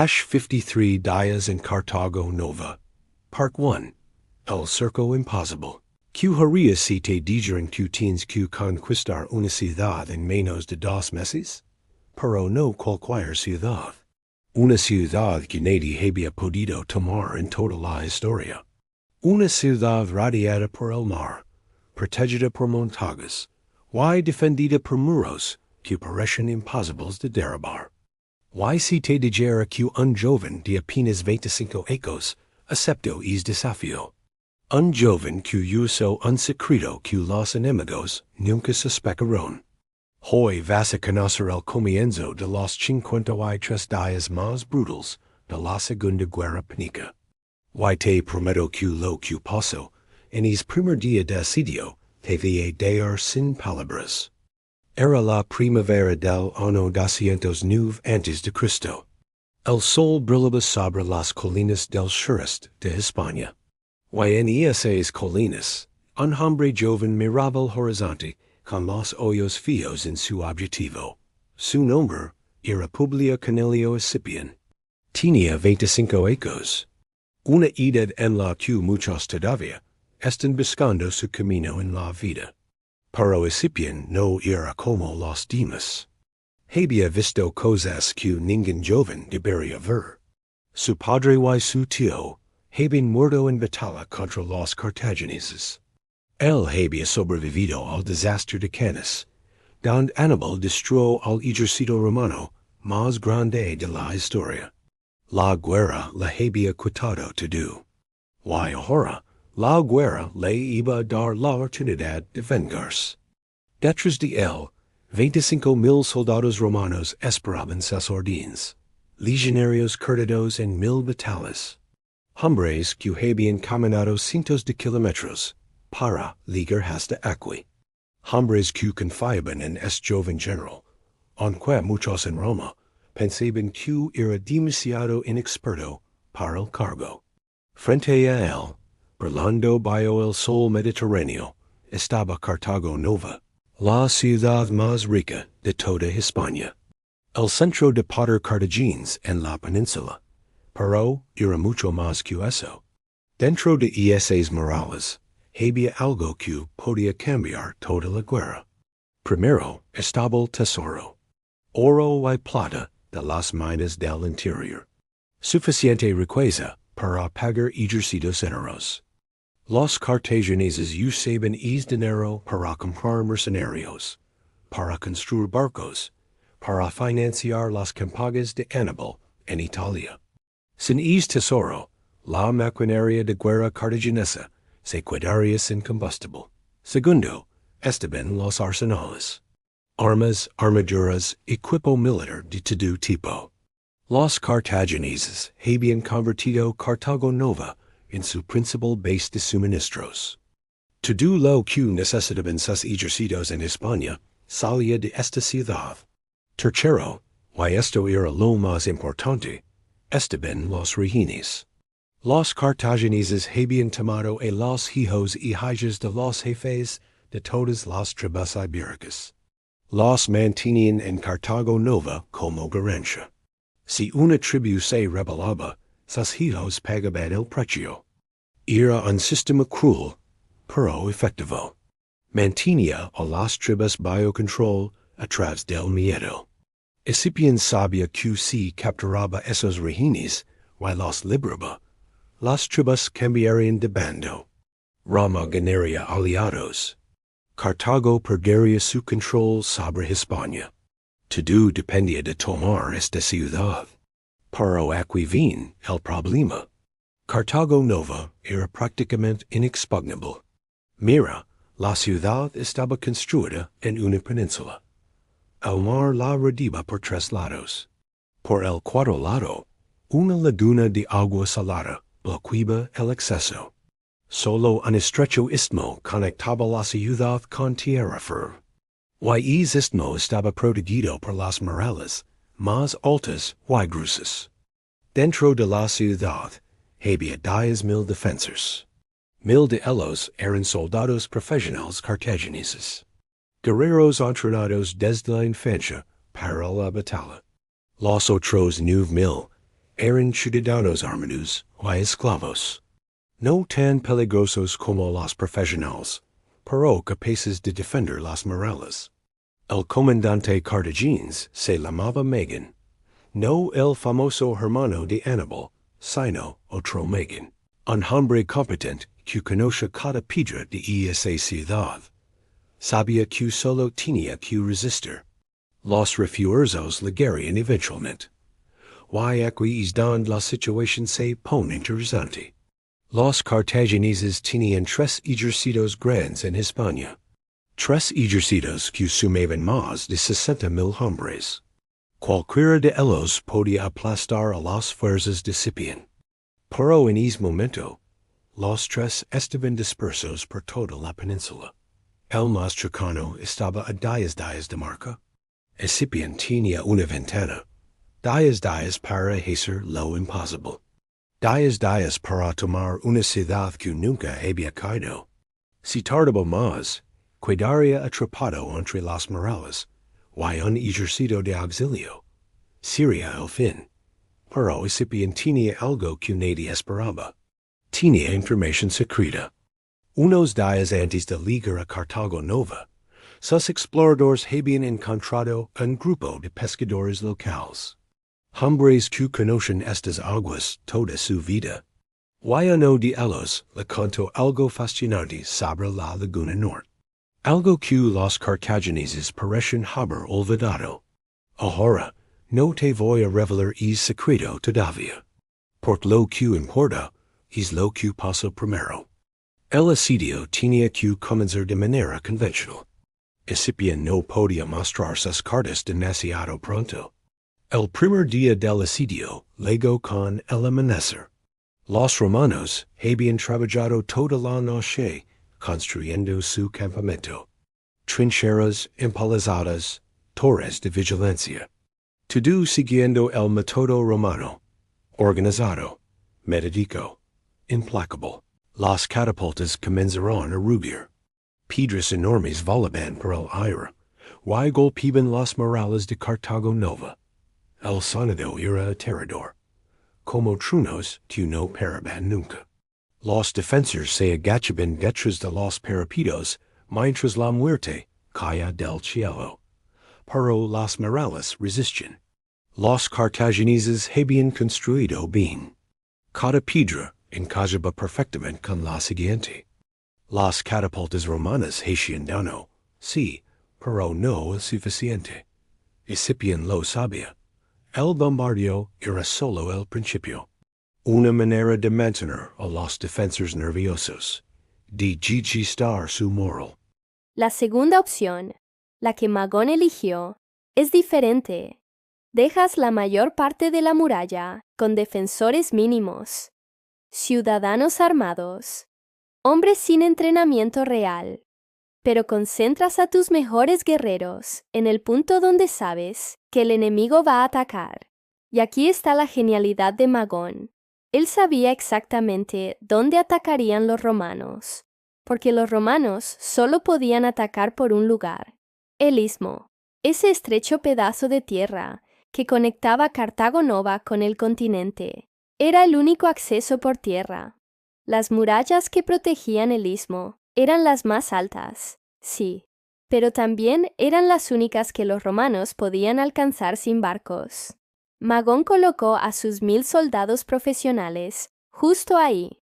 #53 Dias in Cartago Nova. Part 1. El Cerco Impossible. Q haría si te dijeran que tienes que conquistar una ciudad en menos de 2 meses? Pero no cualquier ciudad. Una ciudad que nadie había podido tomar en toda la historia. Una ciudad rodeada por el mar, protegida por montañas, y defendida por muros que parecen imposibles de derribar. Y si te dijera que un joven de apenas 25 años aceptó ese desafío. Un joven que usó un secreto que los enemigos nunca sospecharon. Hoy vas a conocer el comienzo de los 53 días más brutales de la Segunda Guerra Púnica. Y te prometo que lo que pasó en ese primer día de asedio te voy a dar sin palabras. Era la primavera del año 209 antes de Cristo. El sol brillaba sobre las colinas del sureste de España. Y en esas colinas, un hombre joven miraba el horizonte con los ojos fijos en su objetivo. Su nombre era Publio Cornelio Escipión. Tenía 25 años. Una edad en la que muchos todavía están buscando su camino en la vida. Pero Escipión no era como los demás. Había visto cosas que ningún joven debería ver. Su padre y su tío habían muerto en batalla contra los cartagineses. Él había sobrevivido al desastre de Cañones, donde Aníbal destruyó al ejército romano más grande de la historia. La guerra le había quitado todo. Y ahora, la guerra le iba a dar la oportunidad de vengarse. Detrás de él, 25,000 soldados romanos esperaban sus órdenes, legionarios curtidos en 1000 batallas. Hombres que habían caminado cientos de kilómetros para llegar hasta aquí. Hombres que confiaban en este joven general, aunque muchos en Roma pensaban que era demasiado inexperto para el cargo. Frente a él, brillando bajo el sol mediterráneo, estaba Cartago Nova, la ciudad más rica de toda España. El centro de poder cartaginés en la península, pero era mucho más que eso. Dentro de esas murallas, había algo que podía cambiar toda la guerra. Primero estaba el tesoro, oro y plata de las minas del interior. Suficiente riqueza para pagar ejércitos enteros. Los cartagineses usaban ese dinero para comprar mercenarios, para construir barcos, para financiar las campañas de Aníbal en Italia. Sin ese tesoro, la maquinaria de guerra cartaginesa se quedaría sin combustible. Segundo, estaban los arsenales. Armas, armaduras, equipo militar de todo tipo. Los cartagineses habían convertido Cartago Nova en su principal base de suministros. Todo lo que necesitaban sus ejércitos en España salía de esta ciudad. Tercero, y esto era lo más importante, estaban los rehenes. Los cartagineses habían tomado a los hijos y hijas de los jefes de todas las tribus ibéricas. Los mantenían en Cartago Nova como ganancia. Si una tribu se rebelaba, sus hijos pagaban el precio. Era un sistema cruel, pero efectivo. Mantenía a las tribus bajo control a través del miedo. Escipión sabía que si capturaba esos rehenes y los libraba, las tribus cambiarían de bando. Roma ganaría aliados. Cartago perdería su control sobre España. Todo dependía de tomar esta ciudad. Pero aquí viene el problema. Cartago Nova era prácticamente inexpugnable. Mira, la ciudad estaba construida en una península. El mar la rodeaba por 3 lados. Por el cuarto lado, una laguna de agua salada bloqueaba el acceso. Solo un estrecho istmo conectaba la ciudad con tierra firme. Y ese istmo estaba protegido por las murallas más altas y gruesas. Dentro de la ciudad había 10,000 defensores. 1000 de ellos eran soldados profesionales cartagineses. Guerreros entrenados desde la infancia para la batalla. Los otros 9,000 eran ciudadanos armados y esclavos. No tan peligrosos como los profesionales, pero capaces de defender las murallas. El comandante Cartagines se llamaba Megan, no el famoso hermano de Aníbal, sino otro Megan, un hombre competente que conocía cada piedra de esa ciudad. Sabía que solo tenía que resistir. Los refuerzos llegarían eventualmente. Y aquí es donde la situación se pone interesante. Los cartagineses tenían 3 ejércitos grandes en España. 3 ejércitos que sumaban más de 60,000 hombres. Cualquiera de ellos podía aplastar a las fuerzas de Scipión. Pero en ese momento, los 3 estaban dispersos por toda la península. El más cercano estaba a 10 días de marca. Scipión tenía una ventana. 10 días para hacer lo imposible. 10 días para tomar una ciudad que nunca había caído. Si tardaba más, quedaría atrapado entre las murallas, y un ejército de auxilio. Sería el fin. Pero Scipión tenía algo que nadie esperaba. Tenía información secreta. Unos días antes de llegar a Cartago Nova, sus exploradores habían encontrado un grupo de pescadores locales. Hombres que conocen estas aguas toda su vida. Y uno de ellos le contó algo fascinante sobre la laguna Norte. Algo que los cartagineses parecen haber olvidado. Ahora, no te voy a revelar ese secreto todavía. Por lo que importa, es lo que pasó primero. El asedio tenía que comenzar de manera convencional. Scipión no podía mostrar sus cartas demasiado pronto. El primer día del asedio llegó con el amanecer. Los romanos habían trabajado toda la noche construyendo su campamento. Trincheras empalizadas, torres de vigilancia. Todo siguiendo el método romano. Organizado, metódico, implacable. Las catapultas comenzaron a rugir. Piedras enormes volaban por el aire, y golpeaban las murallas de Cartago Nova. El sonido era aterrador, como truenos que no paraban nunca. Los defensores se agachaban detrás de los parapetos mientras la muerte caía del cielo. Pero las murallas resistían. Los cartagineses habían construido bien. Cada piedra encajaba perfectamente con la siguiente. Las catapultas romanas hacían daño, sí, pero no es suficiente. Scipión lo sabía. El bombardeo era solo el principio. Una manera de mantener a los defensores nerviosos, de conquistar su moral. La segunda opción, la que Magón eligió, es diferente. Dejas la mayor parte de la muralla con defensores mínimos, ciudadanos armados, hombres sin entrenamiento real, pero concentras a tus mejores guerreros en el punto donde sabes que el enemigo va a atacar. Y aquí está la genialidad de Magón. Él sabía exactamente dónde atacarían los romanos, porque los romanos solo podían atacar por un lugar, el istmo, ese estrecho pedazo de tierra que conectaba Cartago Nova con el continente. Era el único acceso por tierra. Las murallas que protegían el istmo eran las más altas, sí, pero también eran las únicas que los romanos podían alcanzar sin barcos. Magón colocó a sus 1,000 soldados profesionales justo ahí,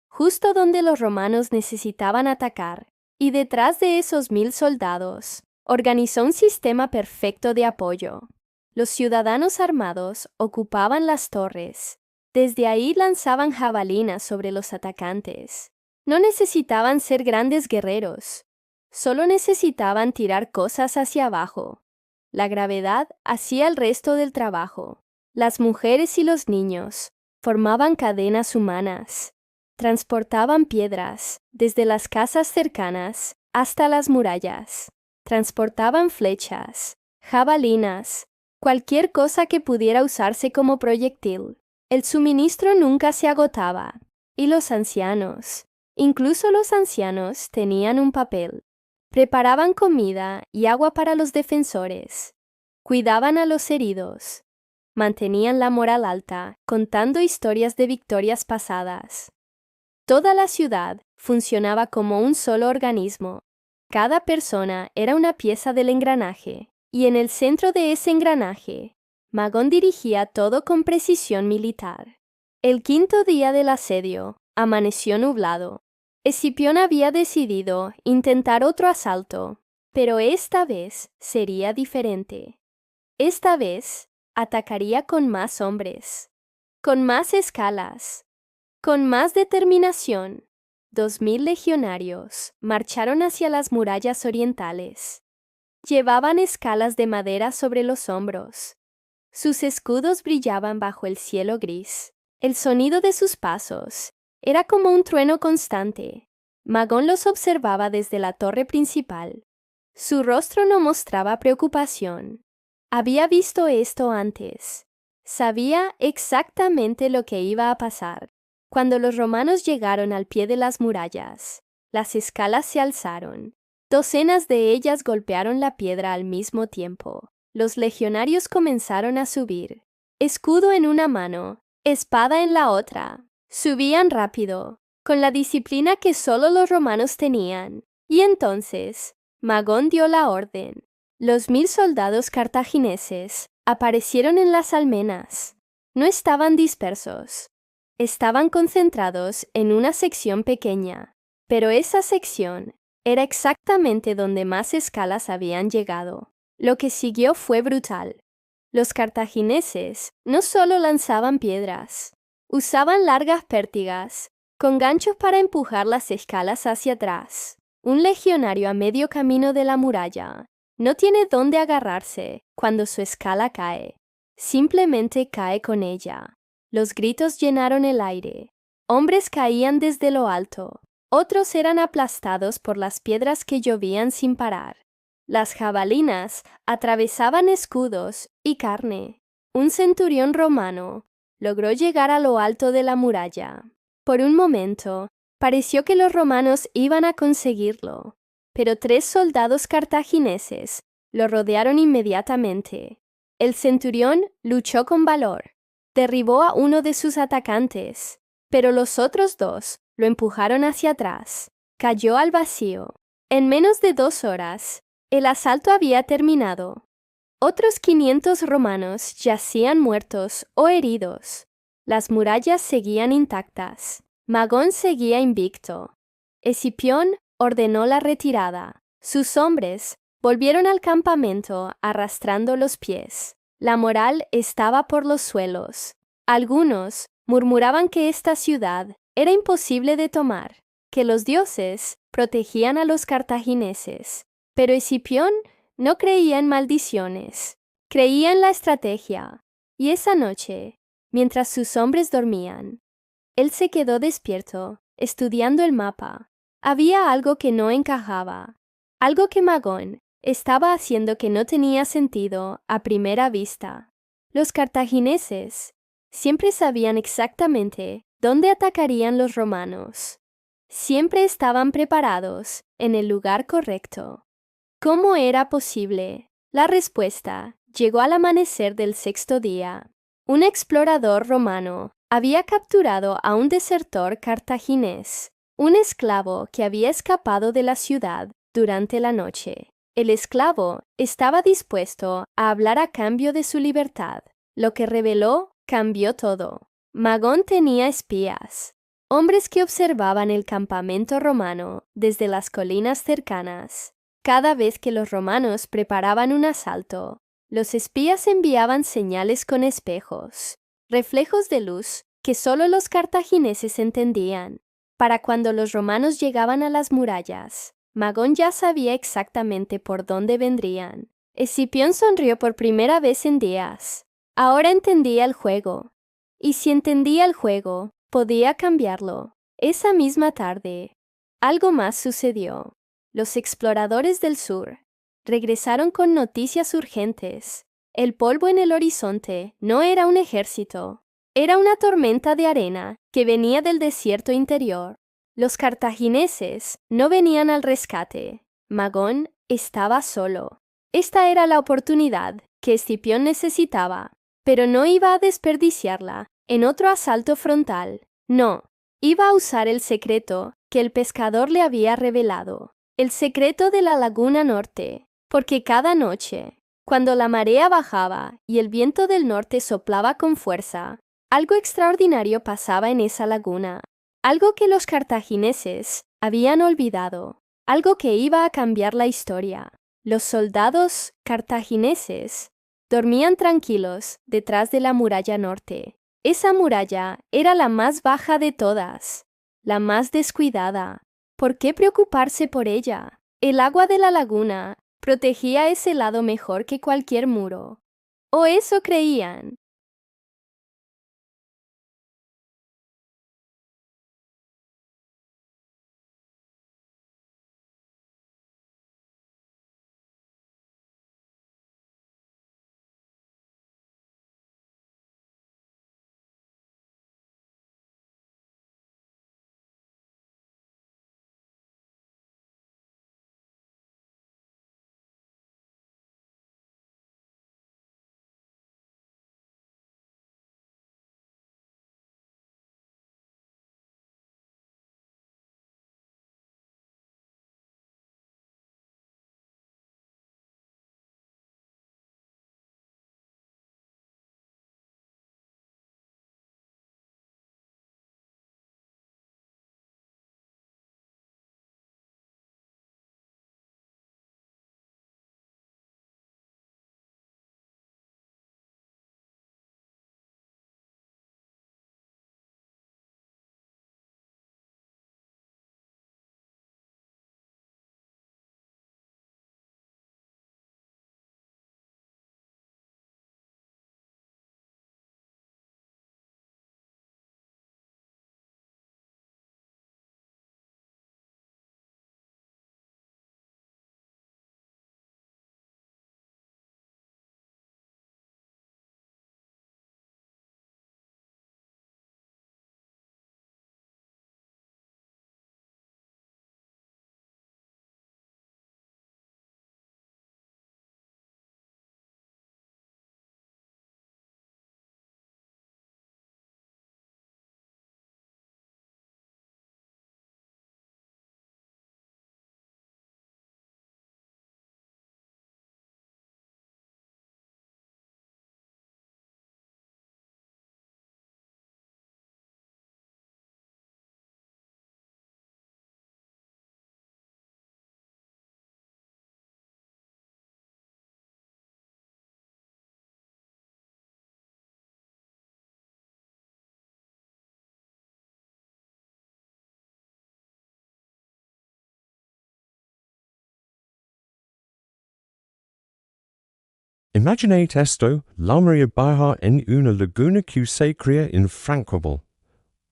justo donde los romanos necesitaban atacar, y detrás de esos 1,000 soldados, organizó un sistema perfecto de apoyo. Los ciudadanos armados ocupaban las torres. Desde ahí lanzaban jabalinas sobre los atacantes. No necesitaban ser grandes guerreros. Solo necesitaban tirar cosas hacia abajo. La gravedad hacía el resto del trabajo. Las mujeres y los niños formaban cadenas humanas. Transportaban piedras desde las casas cercanas hasta las murallas. Transportaban flechas, jabalinas, cualquier cosa que pudiera usarse como proyectil. El suministro nunca se agotaba, y los ancianos, incluso los ancianos, tenían un papel. Preparaban comida y agua para los defensores. Cuidaban a los heridos. mantenían la moral alta, contando historias de victorias pasadas. Toda la ciudad funcionaba como un solo organismo. Cada persona era una pieza del engranaje, y en el centro de ese engranaje, Magón dirigía todo con precisión militar. El quinto día del asedio amaneció nublado. Escipión había decidido intentar otro asalto, pero esta vez sería diferente. Esta vez atacaría con más hombres, con más escalas, con más determinación. 2000 legionarios marcharon hacia las murallas orientales. Llevaban escalas de madera sobre los hombros. Sus escudos brillaban bajo el cielo gris. El sonido de sus pasos era como un trueno constante. Magón los observaba desde la torre principal. Su rostro no mostraba preocupación. Había visto esto antes. Sabía exactamente lo que iba a pasar. Cuando los romanos llegaron al pie de las murallas, las escalas se alzaron. Docenas de ellas golpearon la piedra al mismo tiempo. Los legionarios comenzaron a subir, escudo en una mano, espada en la otra. Subían rápido, con la disciplina que solo los romanos tenían. Y entonces, Magón dio la orden. Los 1000 soldados cartagineses aparecieron en las almenas. No estaban dispersos. Estaban concentrados en una sección pequeña, pero esa sección era exactamente donde más escalas habían llegado. Lo que siguió fue brutal. Los cartagineses no solo lanzaban piedras, usaban largas pértigas, con ganchos para empujar las escalas hacia atrás. Un legionario a medio camino de la muralla no tiene dónde agarrarse cuando su escala cae. Simplemente cae con ella. Los gritos llenaron el aire. Hombres caían desde lo alto. Otros eran aplastados por las piedras que llovían sin parar. Las jabalinas atravesaban escudos y carne. Un centurión romano logró llegar a lo alto de la muralla. Por un momento, pareció que los romanos iban a conseguirlo, pero 3 soldados cartagineses lo rodearon inmediatamente. El centurión luchó con valor. Derribó a uno de sus atacantes, pero los otros 2 lo empujaron hacia atrás. Cayó al vacío. En menos de 2 horas, el asalto había terminado. Otros 500 romanos yacían muertos o heridos. Las murallas seguían intactas. Magón seguía invicto. Escipión ordenó la retirada. Sus hombres volvieron al campamento arrastrando los pies. La moral estaba por los suelos. Algunos murmuraban que esta ciudad era imposible de tomar, que los dioses protegían a los cartagineses. Pero Escipión no creía en maldiciones, creía en la estrategia. Y esa noche, mientras sus hombres dormían, él se quedó despierto, estudiando el mapa. Había algo que no encajaba, algo que Magón estaba haciendo que no tenía sentido a primera vista. Los cartagineses siempre sabían exactamente dónde atacarían los romanos. Siempre estaban preparados en el lugar correcto. ¿Cómo era posible? La respuesta llegó al amanecer del 6º día. Un explorador romano había capturado a un desertor cartaginés, un esclavo que había escapado de la ciudad durante la noche. El esclavo estaba dispuesto a hablar a cambio de su libertad. Lo que reveló cambió todo. Magón tenía espías, hombres que observaban el campamento romano desde las colinas cercanas. Cada vez que los romanos preparaban un asalto, los espías enviaban señales con espejos, reflejos de luz que solo los cartagineses entendían. Para cuando los romanos llegaban a las murallas, Magón ya sabía exactamente por dónde vendrían. Escipión sonrió por primera vez en días. Ahora entendía el juego. Y si entendía el juego, podía cambiarlo. Esa misma tarde, algo más sucedió. Los exploradores del sur regresaron con noticias urgentes. El polvo en el horizonte no era un ejército. Era una tormenta de arena que venía del desierto interior. Los cartagineses no venían al rescate. Magón estaba solo. Esta era la oportunidad que Escipión necesitaba. pero no iba a desperdiciarla en otro asalto frontal. No, iba a usar el secreto que el pescador le había revelado, el secreto de la laguna norte, porque cada noche, cuando la marea bajaba y el viento del norte soplaba con fuerza, algo extraordinario pasaba en esa laguna, algo que los cartagineses habían olvidado, algo que iba a cambiar la historia. Los soldados cartagineses dormían tranquilos detrás de la muralla norte. Esa muralla era la más baja de todas, la más descuidada. ¿Por qué preocuparse por ella? El agua de la laguna protegía ese lado mejor que cualquier muro. ¿O eso creían? Imaginate esto, la Maria baja en una laguna que se crea infranquable.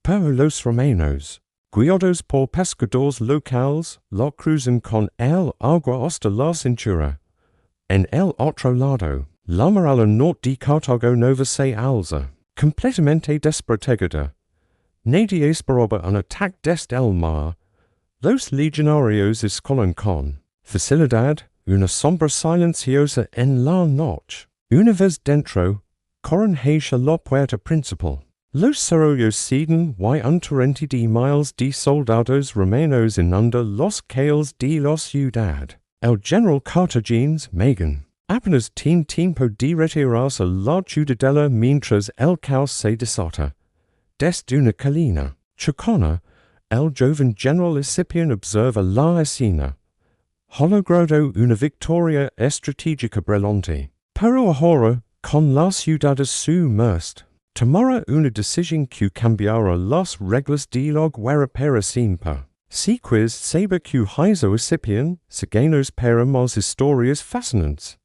Pero los romanos, guiados por pescadores locales, la cruzan con el agua hasta la cintura. En el otro lado, la mar al norte de Cartago Nova se alza, completamente desprotegida. Nadie esperaba un ataque desde el mar. Los legionarios escolan con facilidad una sombra silenciosa en la noche. Una vez dentro, corren hacia la puerta principal. Los cerrojos ceden y un torrente de miles de soldados romanos inunda los calles de la ciudad. El general cartaginés Megan apenas tiene tiempo de retirarse a la ciudadela mientras el caos se desata. Desde una colina chocona, el joven general Escipión observa la escena. Ha logrado una victoria estratégica brillante, pero ahora, con las ciudades sumergidas, tomará una decisión que cambiará las reglas de la guerra para siempre. Si quis saber que hizo Escipión, síguenos para más historias fascinantes.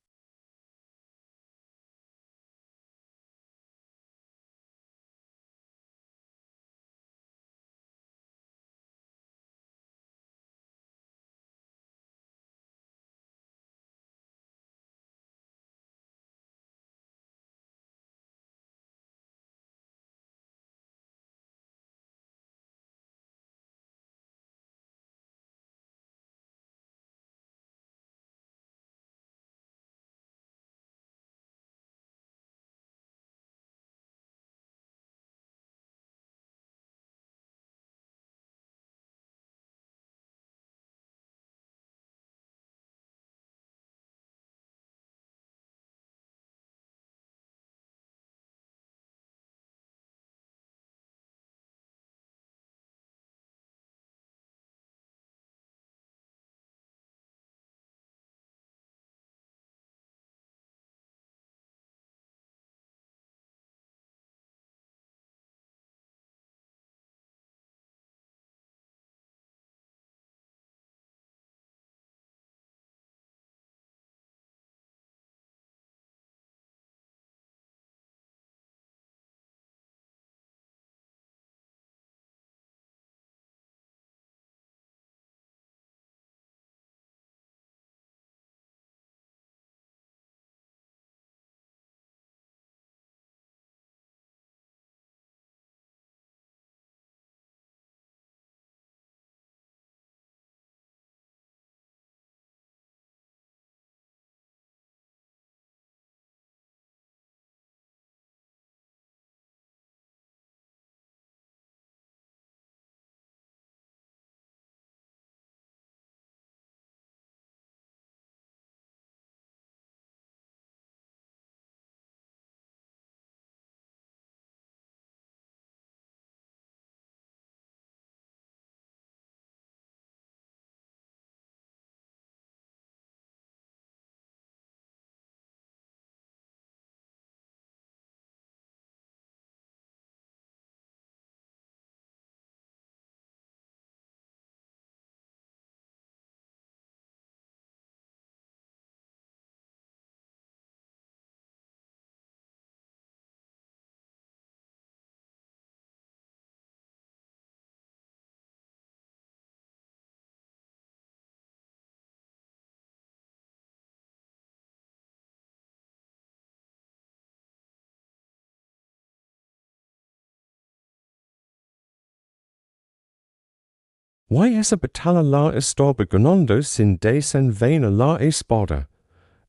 Y esa batalla la estaba ganando sin desenvaina la espada.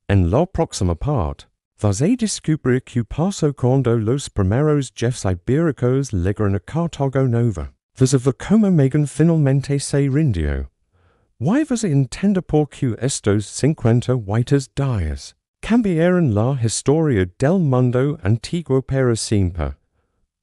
En la próxima parte, vas a descubrir que pasó cuando los primeros jefes ibéricos llegaron a Cartago Nova. Vas a ver cómo Megan finalmente se rindió. Y vas a entender por qué estos 50 whites días cambiaron la historia del mundo antiguo para siempre.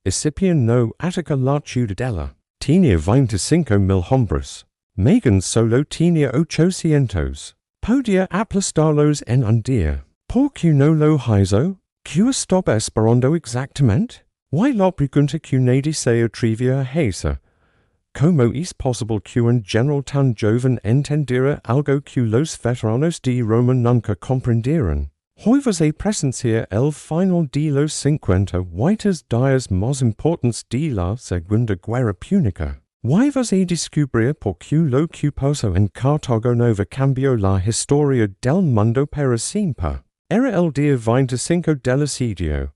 Escipión no ataca la ciudadela. Tenía 25,000 hombres. Megan solo tenía 800. Podía aplastarlos en un día. ¿Por qué no lo hizo? ¿Qué estaba esperando exactamente? Y la pregunta que nadie se atreve a hacer. ¿Cómo es posible que un general tan joven entendiera algo que los veteranos de Roma nunca comprendieron? Hoy vas a presenciar el final de los 50 whites días más importantes de la Segunda Guerra Púnica. Hoy vas a descubrir por qué lo que pasó en Cartago Nova cambió la historia del mundo para siempre. Era el día 25 del asedio.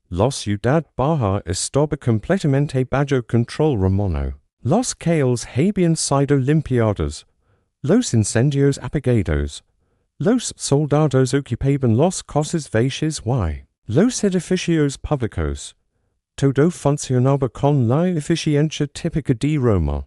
La ciudad baja estaba completamente bajo control romano. Los calles habían sido limpiados, los incendios apagados, los soldados ocupaban las casas vacías y los edificios públicos. Todo funcionaba con la eficiencia típica de Roma.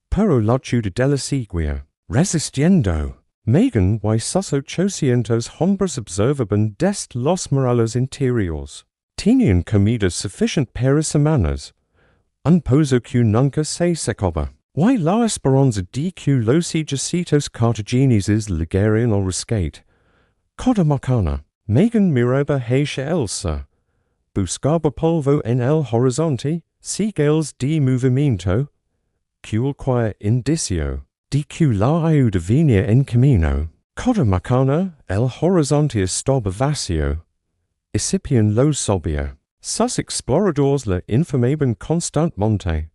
Pero la ciudadela seguía resistiendo. Megan y sus 800 hombres observaban desde los murales interiores. Tenían comida suficiente para semanas. Un pozo que nunca se secaba. Y la esperanza de que los ejércitos cartagineses llegarían al rescate. Cada mañana, Megan miraba hacia el sur. Buscaba polvo en el horizonte, señales de movimiento, cualquier indicio de que la ayuda venía en camino. Cada mañana, el horizonte estaba vacío. Escipión lo sabía. Sus exploradores le informaban constantemente.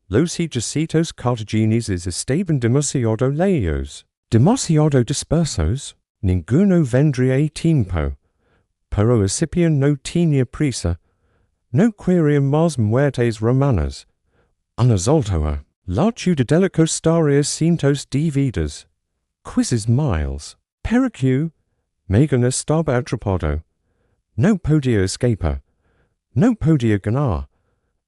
Los ejércitos cartagineses estaban demasiado lejos, demasiado dispersos. Ninguno vendría a tiempo. Pero Escipión no tenía prisa. No quería más muertes romanas. Unas altoa. La ciudadela costaría cientos de vidas. Quizás miles. Pero que Megan estaba atrapado. No podía escapar. No podía ganar.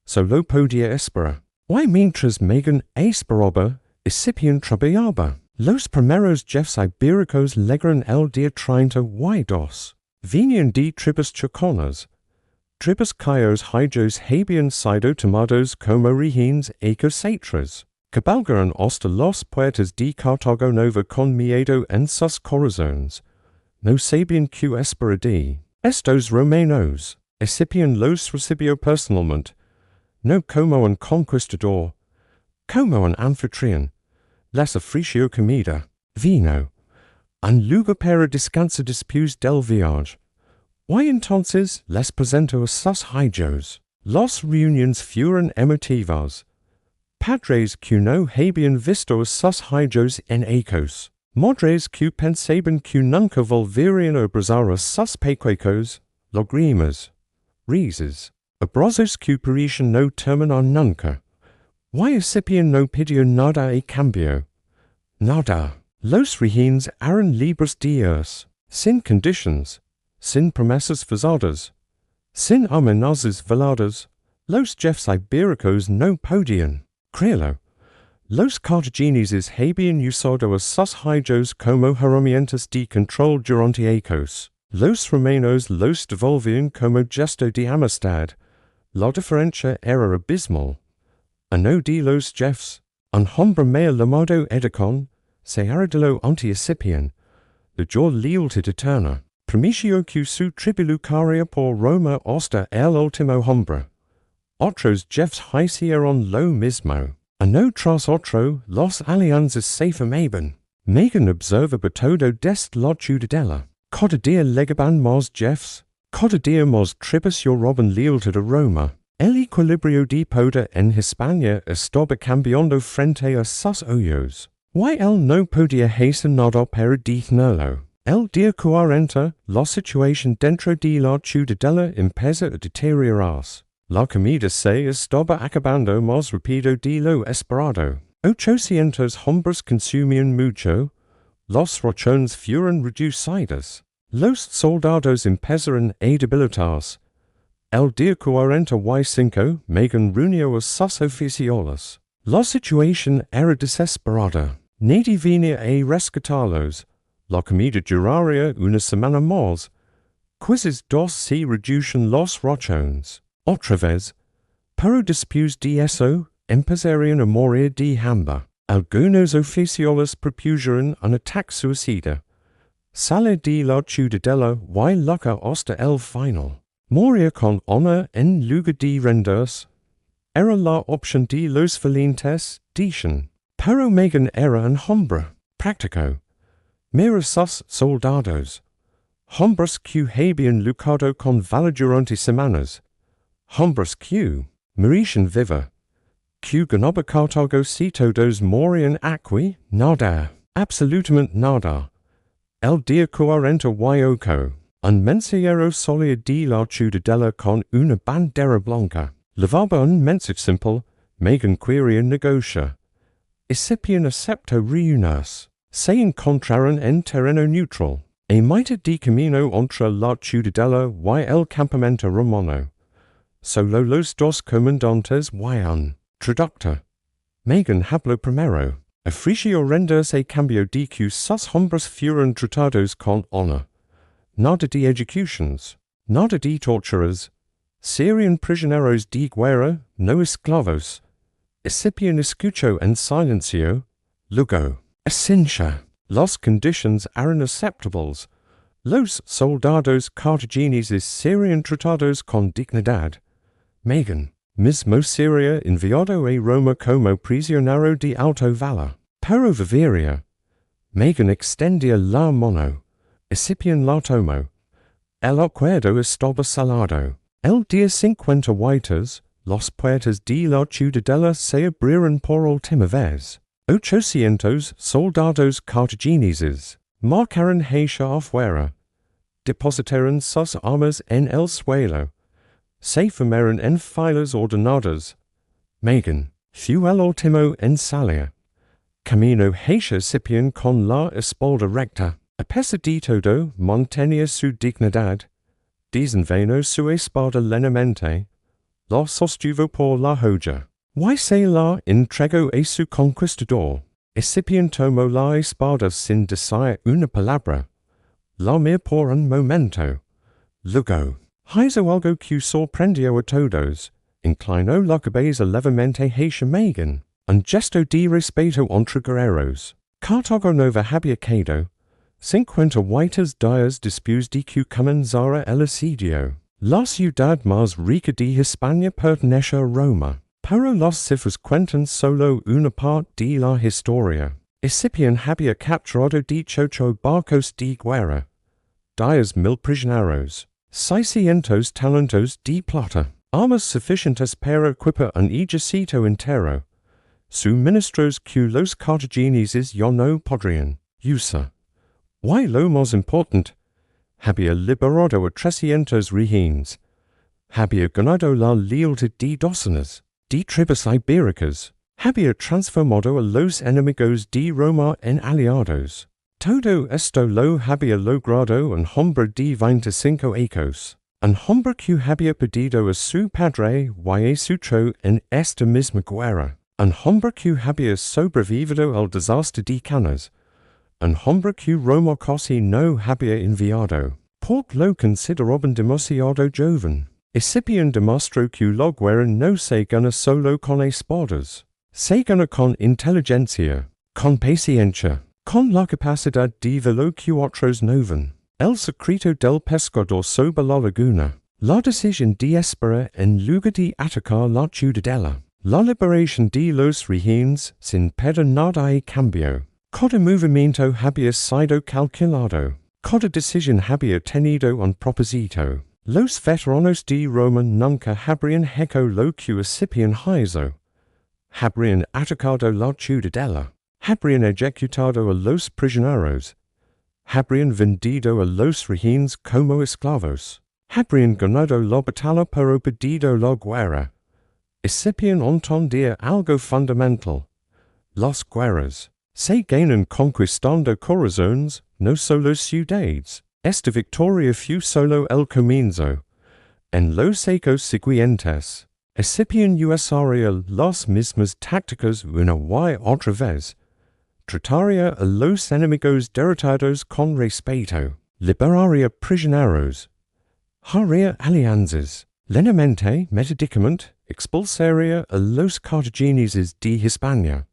Solo podía esperar. Y mientras Megan esperaba, Escipión trabajaba. Los primeros jefes ibéricos llegaron el día 32. Venían de tribus choconas. Tribus cuyos hijos habían sido tomados como rehenes ecocentras. Cabalgaron hasta las puertas de Cartago Nova con miedo en sus corazones. No sabían qué esperar de estos romanos. Escipión los recibió personalmente, no como un conquistador, como un anfitrión. Les ofreció comida, vino, un lugar para descansar después del viaje. Y entonces les presentó a sus hijos. Las reuniones fueron emotivas. Padres que no habían visto a sus hijos en años. Madres que pensaban que nunca volverían a abrazar a sus pequeños. Lágrimas, risas, abrazos que parecían no terminar nunca. Y Escipión no pidió nada a cambio. Nada. Los rehenes eran libres de irse, sin conditions, sin promesas forzadas, sin amenazas veladas. Los jefes ibéricos no podían, créelo. Los cartagineses habían usado a sus hijos como herramientas de control durante años. Los romanos los devolvían como gesto de amistad. La diferencia era abismal. Uno de los jefes, un hombre mal llamado Edecon, se arrodilló ante Escipión, le dio lealtad eterna. Prometió que su tribu lucharía por Roma hasta el último hombre. Otros jefes hicieron lo mismo. Uno tras otro, las alianzas se formaban. Megan observaba todo desde la ciudadela. Cada día llegaban más jefes. Cada día más tribus roban lealtad a Roma. El equilibrio de poder en Hispania estaba cambiando frente a sus ojos. Y él no podía hacer nada para detenerlo. El día 40, la situación dentro de la ciudadela empezó a deteriorarse. La comida se estaba acabando más rápido de lo esperado. 800 hombres consumian mucho, los rochones fueron reducidos, los soldados empezaron a debilitarse, el día 45 Megan reunió a sus oficioles. La situación era desesperada. Nadie venía a rescatarlos. La comida duraría una semana más. Quizás dos se reducen los rochones. Otra vez. Pero después de eso, empezarían a morir de hambre. Algunos oficioles propusieron un ataque suicida. Sale de la ciudadela y lucha hasta el final. Morir con honor en lugar de rendirse. Era la opción de los valientes, dicen. Pero Megan era un hombre práctico. Mira sus soldados. Hombres que habían luchado con valor durante semanas. Hombres que merecían viva. Que ganaba Cartago si todos morían aquí, nada, absolutamente nada. El día 48, un mensajero solía de la ciudadela con una bandera blanca. Levaba un mensaje simple, Megan quería negociar. Escipión aceptó reunirse. Se encontraron en terreno neutral, a mitad de camino entre la ciudadela y el campamento romano. Solo los dos comandantes y un traductor. Megan habló primero. Ofreció rendirse a cambio de que sus hombres fueron tratados con honor. Nada de ejecutions, nada de torturas. Serían prisioneros de guerra, no esclavos. Escipión escuchó en silencio. Luego, Essentia. Las conditions eran aceptables. Los soldados cartagineses serían tratados con dignidad. Megan mismo sería enviado a Roma como prisionero de alto valor. Pero viviría. Megan extendía la mano. Escipión la tomó. El acuerdo estaba salado. El día 58, las puertas de la ciudadela se abrieron por última vez. 800 soldados cartagineses marcaron hacia afuera. Depositaron sus armas en el suelo. Se formaron en filas ordenadas. Megan fue el último en salir. Camino hacia Escipión con la espalda recta. A pesar de todo, mantenía su dignidad. Desenvainó su espada lentamente. La sostuvo por la joya. Y se la entregó a su conquistador. Escipión tomó la espada sin decir una palabra. La miró por un momento. Luego, hizo algo que sorprendió a todos. Inclinó la cabeza levemente hacia Megan. Un gesto de respeto entre guerreros. Cartago no había quedado 58 días después de que comenzara el asedio. La ciudad más rica de Hispania pertenece a Roma. Pero las cifras cuentan solo una parte de la historia. Escipión había capturado 18 barcos de guerra. 10,000 prisioneros. 600 talentos de plata. Armas suficientes para equipar un ejército entero. Suministros que los cartagineses ya no podrían usar. Y lo más importante, había liberado a 300 rehenes. Había ganado la lealtad de docenas de tribus ibéricas. Había transformado a los enemigos de Roma en aliados. Todo esto lo había logrado un hombre de 25 años. Un hombre que había perdido a su padre y a su tro en esta misma guerra. Un hombre que había sobrevivido al desastre de Cañones. Un hombre que Roma casi no había enviado. Por lo consideraban demasiado joven. Escipión demostró que la guerra no se gana solo con espadas. Se gana con inteligencia, con paciencia, con la capacidad de ver lo que otros no ven. El secreto del pescador sobre la laguna. La decisión de esperar en lugar de atacar la ciudadela. La liberación de los rehenes sin pedir nada a cambio. Cada movimiento había sido calculado. Cada decisión había tenido un propósito. Los veteranos de Roma nunca habrían hecho lo que Escipión hizo. Habrían atacado la ciudadela. Habrían ejecutado a los prisioneros. Habrían vendido a los rehenes como esclavos. Habrían ganado la batalla pero perdido la guerra. Escipión entendía algo fundamental. Las Guerras. Se ganan conquistando corazones, no solo ciudades. Esta victoria fue solo el comienzo. En los secos siguientes, Escipión usaría las mismas tácticas una y otra vez. Trataría a los enemigos derrotados con respeto. Liberaría prisioneros. Haría alianzas. Lentamente, metódicamente, expulsaría a los cartagineses de Hispania.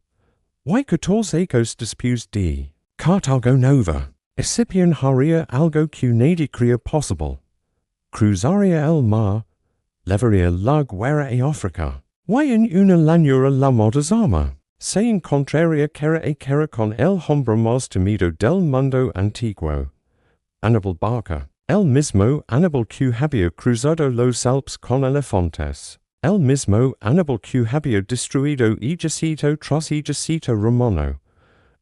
Y 14 después de Cartago Nova, Escipión haría algo que nadie creía posible. Cruzaría el mar, levaría la guerra a África. Y en una llanura la desarma. Se encontraría cara a cara con el hombre más temido del mundo antiguo. Aníbal Barca. El mismo Aníbal que había cruzado los Alpes con elefantes. El mismo Aníbal que había destruido ejército tras ejército romano.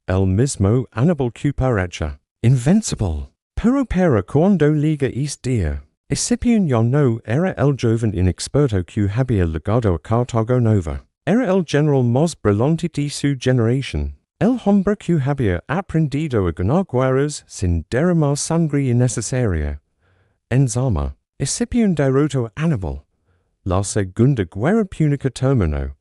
El mismo Aníbal que parecía invencible. Pero para cuando liga este día, Escipión ya no era el joven inexperto que había llegado a Cartago Nova. Era el general más brillante de su generación. El hombre que había aprendido a ganar guerras sin derramar sangre innecesaria. En Zama, Escipión derrotó a Aníbal. La segunda guerra púnica terminó.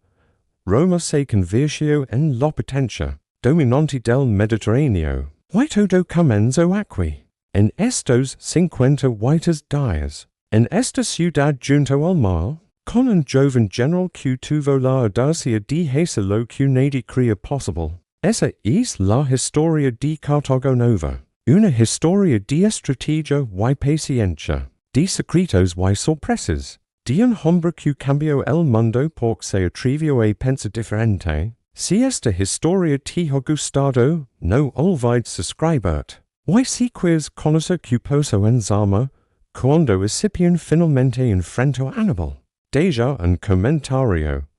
Roma se convirtió en la potencia dominante del Mediterráneo. Y todo comenzó aquí. En estos 50 whites días, en esta ciudad junto al mar, con un joven general que tuvo la audacia de hacer lo que nadie creía posible. Esa es la historia de Cartago Nova. Una historia de estrategia y paciencia, de secretos y sorpresas, de un hombre que cambió el mundo porque se atrevió a pensar diferente. Si esta historia te ha gustado, no olvides suscribirte. Y si quieres conocer qué pasó en Zama, cuando Escipión finalmente enfrentó a Aníbal, deja un comentario.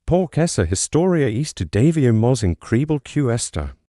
Porque esa historia es todavía más increíble que esta.